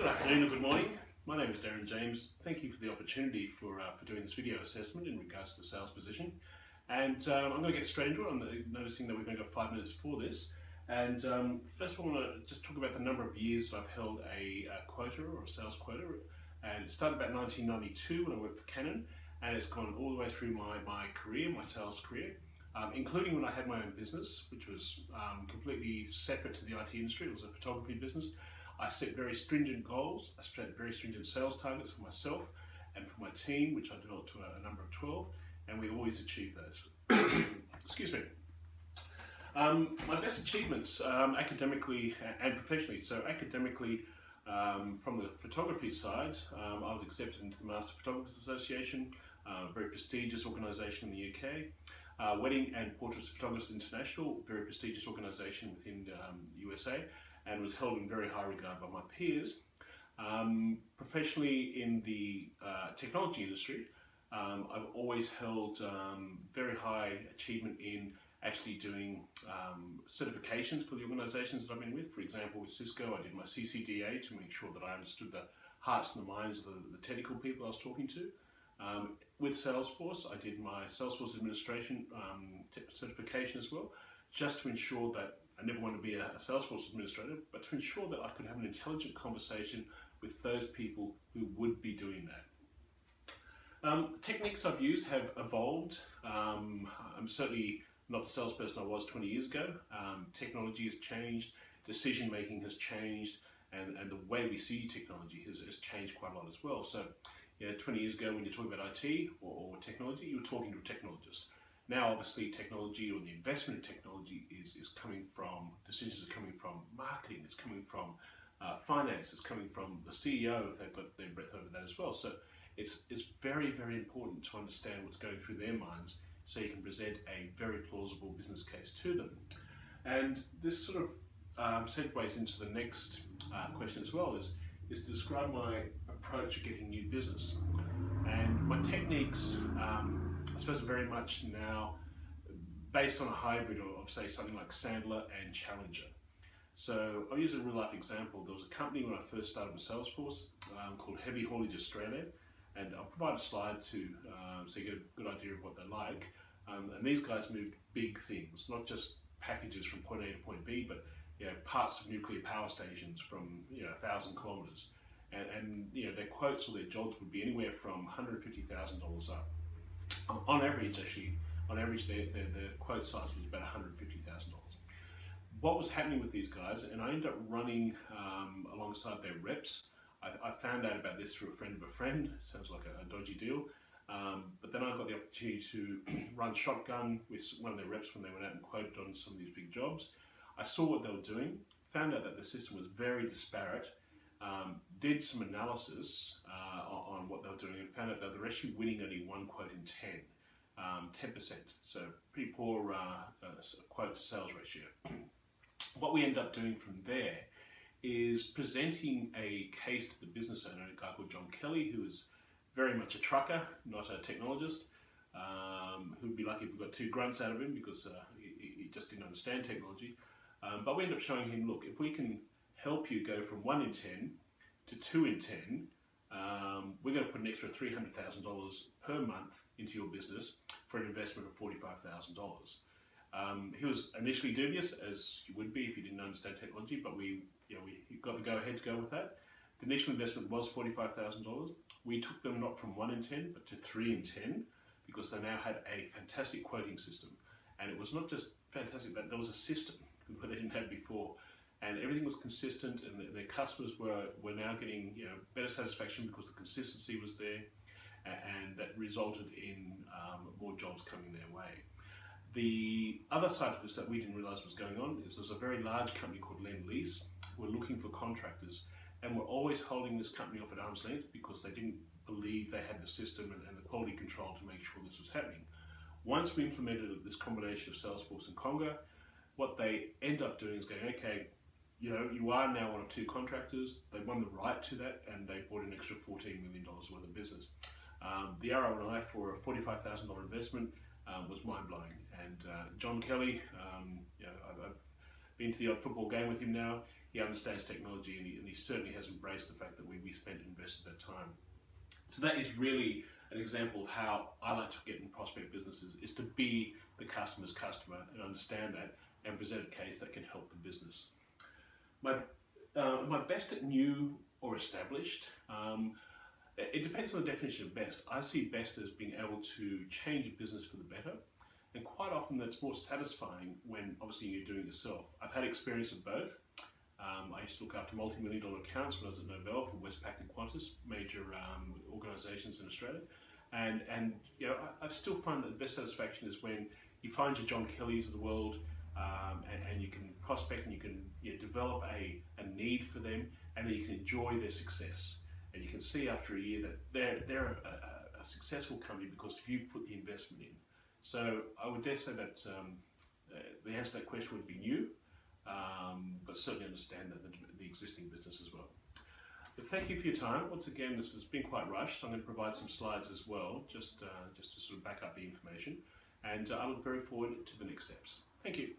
Good afternoon or good morning. My name is Darrin James. Thank you for the opportunity for doing this video assessment in regards to the sales position. And I'm going to get straight into it. I'm noticing that we've only got 5 minutes for this. And first of all, I want to just talk about the number of years that I've held a quota or a sales quota. And it started about 1992 when I worked for Canon, and it's gone all the way through my career, my sales career, including when I had my own business, which was completely separate to the IT industry. It was a photography business. I set very stringent goals. I set very stringent sales targets for myself and for my team, which I developed to a number of 12, and we always achieved those. Excuse me. My best achievements academically and professionally. So academically, from the photography side, I was accepted into the Master Photographers Association, a very prestigious organisation in the UK. Wedding and Portraits Photographers International, very prestigious organisation within USA, and was held in very high regard by my peers. Professionally in the technology industry, I've always held very high achievement in actually doing certifications for the organisations that I've been with. For example, with Cisco, I did my CCDA to make sure that I understood the hearts and the minds of the technical people I was talking to. With Salesforce, I did my Salesforce administration certification as well, just to ensure that I never wanted to be a Salesforce administrator, but to ensure that I could have an intelligent conversation with those people who would be doing that. Techniques I've used have evolved. I'm certainly not the salesperson I was 20 years ago. Technology has changed, decision making has changed, and the way we see technology has changed quite a lot as well. So, 20 years ago when you're talking about IT or technology, you were talking to a technologist. Now, obviously, technology or the investment in technology is coming from, decisions are coming from marketing, it's coming from finance, it's coming from the CEO if they've got their breath over that as well. So it's very, very important to understand what's going through their minds so you can present a very plausible business case to them. And this sort of segues into the next question as well, is to describe my approach to getting new business. And my techniques, I suppose, are very much now based on a hybrid of say something like Sandler and Challenger. So I'll use a real life example. There was a company when I first started with Salesforce called Heavy Haulage Australia, and I'll provide a slide to so you get a good idea of what they're like. And these guys moved big things, not just packages from point A to point B, but parts of nuclear power stations from 1,000 kilometres. And their quotes or their jobs would be anywhere from $150,000 up. On average, their quote size was about $150,000. What was happening with these guys, and I ended up running alongside their reps. I found out about this through a friend of a friend. Sounds like a dodgy deal. But then I got the opportunity to run shotgun with one of their reps when they went out and quoted on some of these big jobs. I saw what they were doing, found out that the system was very disparate, did some analysis on what they were doing, and found out that they're actually winning only one quote in 10%. So pretty poor quote to sales ratio. What we end up doing from there is presenting a case to the business owner, a guy called John Kelly, who is very much a trucker, not a technologist, who'd be lucky if we got 2 grunts out of him because he just didn't understand technology. But we end up showing him, look, if we can help you go from 1 in 10 to 2 in 10, we're going to put an extra $300,000 per month into your business for an investment of $45,000. He was initially dubious, as you would be if you didn't understand technology, but we got the go-ahead to go with that. The initial investment was $45,000. We took them not from 1 in 10, but to 3 in 10, because they now had a fantastic quoting system. And it was not just fantastic, but there was a system that they didn't have before. And everything was consistent, and their customers were now getting better satisfaction because the consistency was there, and that resulted in more jobs coming their way. The other side of this that we didn't realise was going on is there's a very large company called Lend-Lease who were looking for contractors, and were always holding this company off at arm's length because they didn't believe they had the system and the quality control to make sure this was happening. Once we implemented this combination of Salesforce and Conga, what they end up doing is going, okay, you are now one of 2 contractors. They won the right to that, and they bought an extra $14 million worth of business. The ROI for a $45,000 investment was mind-blowing. And John Kelly, I've been to the odd football game with him now. He understands technology, and he certainly has embraced the fact that we spent and invested that time. So that is really an example of how I like to get in prospect businesses, is to be the customer's customer and understand that and present a case that can help the business. My best at new or established, it depends on the definition of best. I see best as being able to change a business for the better, and quite often that's more satisfying when obviously you're doing it yourself. I've had experience of both. I used to look after multi-million-dollar accounts when I was at Novell for Westpac and Qantas, major organisations in Australia, and you know, I still find that the best satisfaction is when you find your John Kellys of the world, and you can prospect and you can develop a need for them, and then you can enjoy their success, and you can see after a year that they're a successful company because you've put the investment in. So I would dare say that the answer to that question would be new, but certainly understand that the existing business as well. But thank you for your time. Once again, this has been quite rushed. I'm going to provide some slides as well, just to sort of back up the information, and I look very forward to the next steps. Thank you.